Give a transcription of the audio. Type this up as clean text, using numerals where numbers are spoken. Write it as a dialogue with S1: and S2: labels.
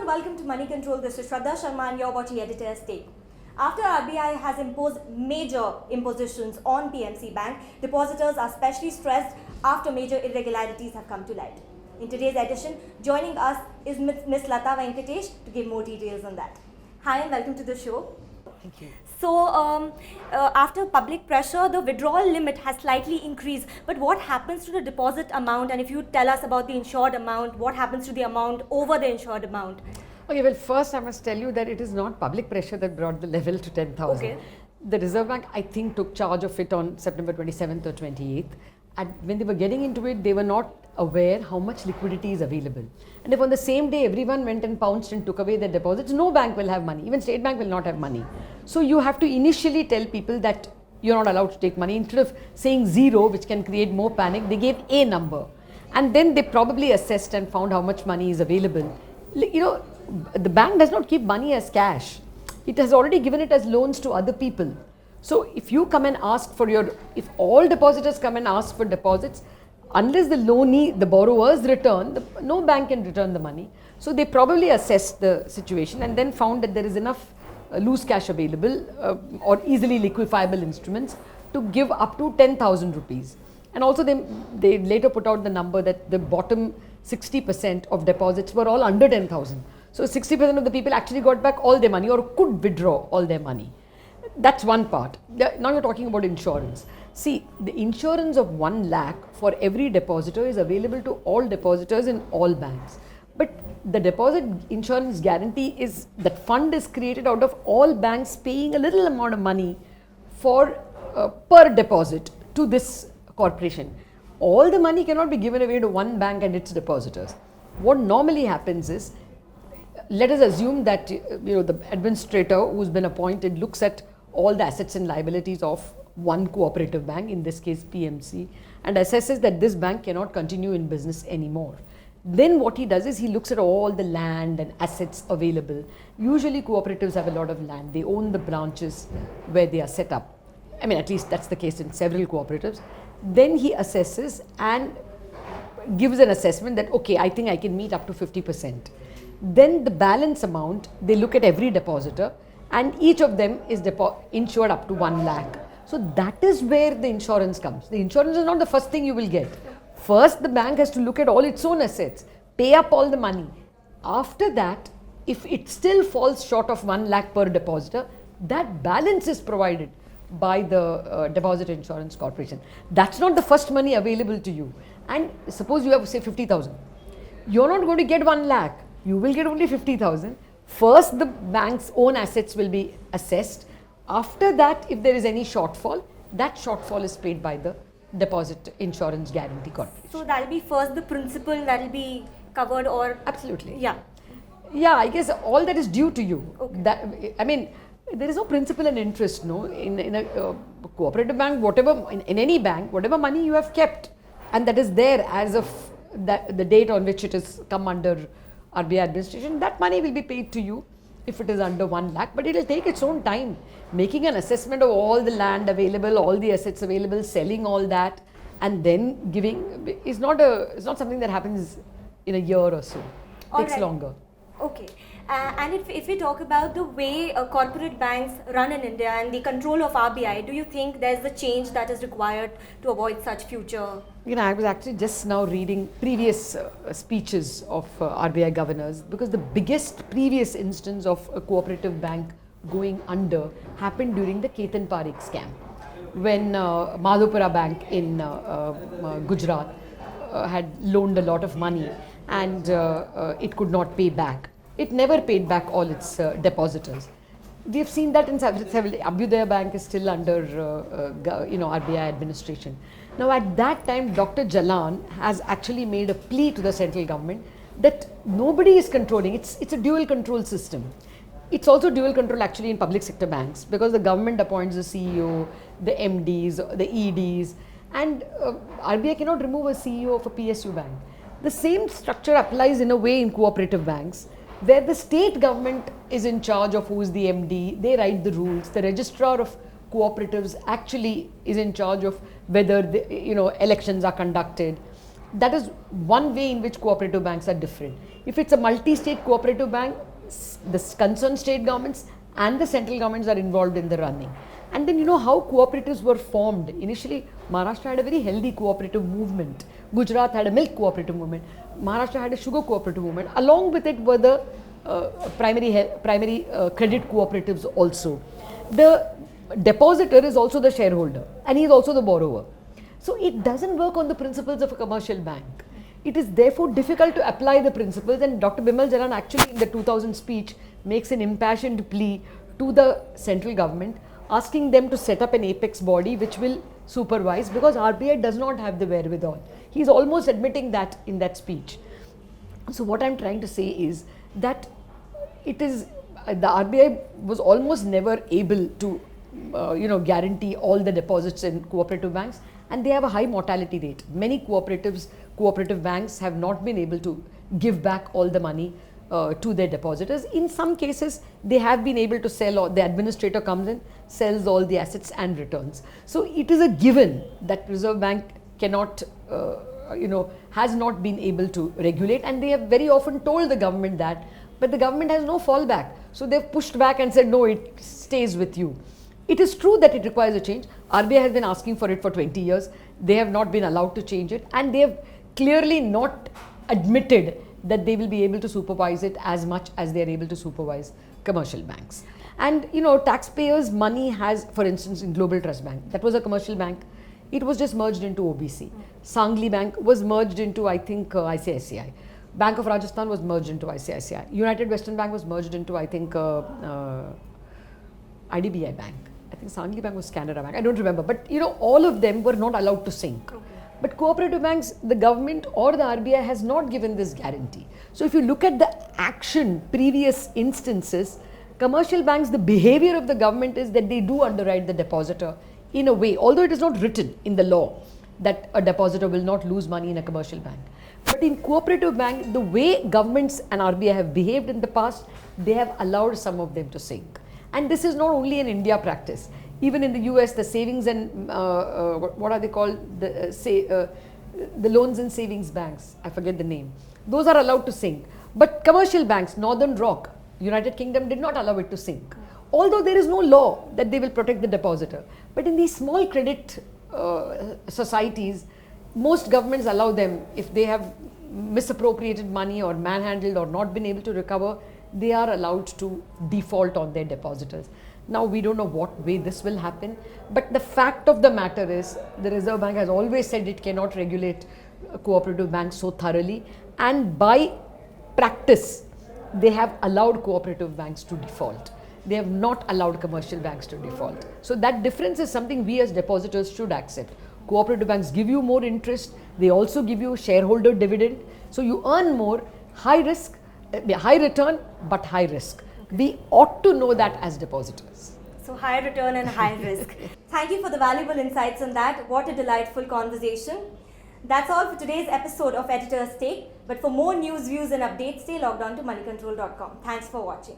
S1: and welcome to Money Control. This is Shraddha Sharma and you're watching Editor's Take. After RBI has imposed major impositions on PMC Bank, depositors are especially stressed after major irregularities have come to light. In today's edition, joining us is Ms. Lata Venkatesh to give more details on that. Hi and welcome to the show.
S2: Thank you.
S1: So, after public pressure, the withdrawal limit has slightly increased. But what happens to the deposit amount? And if you tell us about the insured amount, what happens to the amount over the insured amount?
S2: Okay, well, first I must tell you that it is not public pressure that brought the level to 10,000.
S1: Okay.
S2: The Reserve Bank, I think, took charge of it on September 27th or 28th. And when they were getting into it, they were not aware how much liquidity is available. And if on the same day everyone went and pounced and took away their deposits, no bank will have money. Even State Bank will not have money. So you have to initially tell people that you're not allowed to take money. Instead of saying zero, which can create more panic, they gave a number. And then they probably assessed and found how much money is available. You know, the bank does not keep money as cash. It has already given it as loans to other people. So if you come and ask for if all depositors come and ask for deposits, unless the loanee, the borrowers return, no bank can return the money. So they probably assessed the situation and then found that there is enough loose cash available or easily liquefiable instruments to give up to 10,000 rupees. And also they later put out the number that the bottom 60% of deposits were all under 10,000. So 60% of the people actually got back all their money or could withdraw all their money. That's one part. Now you're talking about insurance. See, the insurance of 1 lakh for every depositor is available to all depositors in all banks. But the deposit insurance guarantee is that fund is created out of all banks paying a little amount of money for per deposit to this corporation. All the money cannot be given away to one bank and its depositors. What normally happens is, let us assume that the administrator who's been appointed looks at all the assets and liabilities of one cooperative bank, in this case PMC, and assesses that this bank cannot continue in business anymore. Then what he does is he looks at all the land and assets available. Usually cooperatives have a lot of land. They own the branches where they are set up. I mean, at least that's the case in several cooperatives. Then he assesses and gives an assessment that, okay, I think I can meet up to 50%. Then the balance amount, they look at every depositor and each of them is insured up to 1 lakh. So that is where the insurance comes. The insurance is not the first thing you will get. First, the bank has to look at all its own assets, pay up all the money. After that, if it still falls short of 1 lakh per depositor, that balance is provided by the Deposit Insurance Corporation. That's not the first money available to you. And suppose you have, say, 50,000. You're not going to get 1 lakh. You will get only 50,000. First, the bank's own assets will be assessed. After that, if there is any shortfall, that shortfall is paid by the Deposit Insurance Guarantee Corporation.
S1: So that will be first the principal that will be covered, or?
S2: Absolutely.
S1: Yeah.
S2: Yeah, I guess all that is due to you.
S1: Okay.
S2: I mean, there is no principal and interest, no? In a cooperative bank, whatever, in any bank, whatever money you have kept, and that is there as of the date on which it has come under RBI administration, that money will be paid to you if it is under 1 lakh, but it will take its own time. Making an assessment of all the land available, all the assets available, selling all that, and then giving is not something that happens in a year or so. It takes longer.
S1: Okay. And if we talk about the way corporate banks run in India and the control of RBI, do you think there's a change that is required to avoid such future?
S2: I was actually just now reading previous speeches of RBI governors, because the biggest previous instance of a cooperative bank going under happened during the Ketan Parikh scam, when Madhopura Bank in Gujarat had loaned a lot of money and it could not pay back. It never paid back all its depositors. We have seen that in several. Abhyudaya Bank is still under RBI administration. Now at that time, Dr. Jalan has actually made a plea to the central government that nobody is controlling. It's a dual control system. It's also dual control actually in public sector banks, because the government appoints the CEO, the MDs, the EDs, and RBI cannot remove a CEO of a PSU bank. The same structure applies in a way in cooperative banks, where the state government is in charge of who is the MD, they write the rules. The registrar of cooperatives actually is in charge of whether elections are conducted. that is one way in which cooperative banks are different. If it's a multi-state cooperative bank, the concerned state governments and the central governments are involved in the running. And then you know how cooperatives were formed. Initially, Maharashtra had a very healthy cooperative movement. Gujarat had a milk cooperative movement. Maharashtra had a sugar cooperative movement. Along with it were the primary credit cooperatives also. The depositor is also the shareholder and he is also the borrower. So it doesn't work on the principles of a commercial bank. It is therefore difficult to apply the principles, and Dr. Bimal Jalan actually in the 2000 speech makes an impassioned plea to the central government, asking them to set up an apex body which will supervise, because RBI does not have the wherewithal. He is almost admitting that in that speech. So what I'm trying to say is that it is the RBI was almost never able to guarantee all the deposits in cooperative banks, and they have a high mortality rate. Many cooperative banks have not been able to give back all the money to their depositors. In some cases, they have been able to sell, or the administrator comes in, sells all the assets and returns. So it is a given that Reserve Bank cannot, has not been able to regulate, and they have very often told the government that, but the government has no fallback. So they've pushed back and said, no, it stays with you. It is true that it requires a change. RBI has been asking for it for 20 years. They have not been allowed to change it, and they have clearly not admitted that they will be able to supervise it as much as they are able to supervise commercial banks. And taxpayers' money has, for instance, in Global Trust Bank, that was a commercial bank. It was just merged into OBC. Sangli Bank was merged into, I think, ICICI. Bank of Rajasthan was merged into ICICI. United Western Bank was merged into, I think, IDBI Bank. I think Sangli Bank was Canara Bank. I don't remember. But, all of them were not allowed to sink. Okay. But cooperative banks, the government or the RBI has not given this guarantee. So if you look at the action, previous instances, commercial banks, the behavior of the government is that they do underwrite the depositor in a way, although it is not written in the law that a depositor will not lose money in a commercial bank. But in cooperative bank, the way governments and RBI have behaved in the past, they have allowed some of them to sink. And this is not only an India practice. Even in the US, the savings and what are they called? The loans and savings banks, I forget the name. Those are allowed to sink. But commercial banks, Northern Rock, United Kingdom did not allow it to sink. Although there is no law that they will protect the depositor. But in these small credit societies, most governments allow them, if they have misappropriated money or manhandled or not been able to recover, they are allowed to default on their depositors. Now, we don't know what way this will happen, but the fact of the matter is the Reserve Bank has always said it cannot regulate cooperative banks so thoroughly, and by practice, they have allowed cooperative banks to default. They have not allowed commercial banks to default. So that difference is something we as depositors should accept. Cooperative banks give you more interest, they also give you shareholder dividend, so you earn more, high risk, high return, but high risk. We ought to know that as depositors.
S1: So high return and high risk. Thank you for the valuable insights on that. What a delightful conversation. That's all for today's episode of Editor's Take. But for more news, views and updates, stay logged on to moneycontrol.com. Thanks for watching.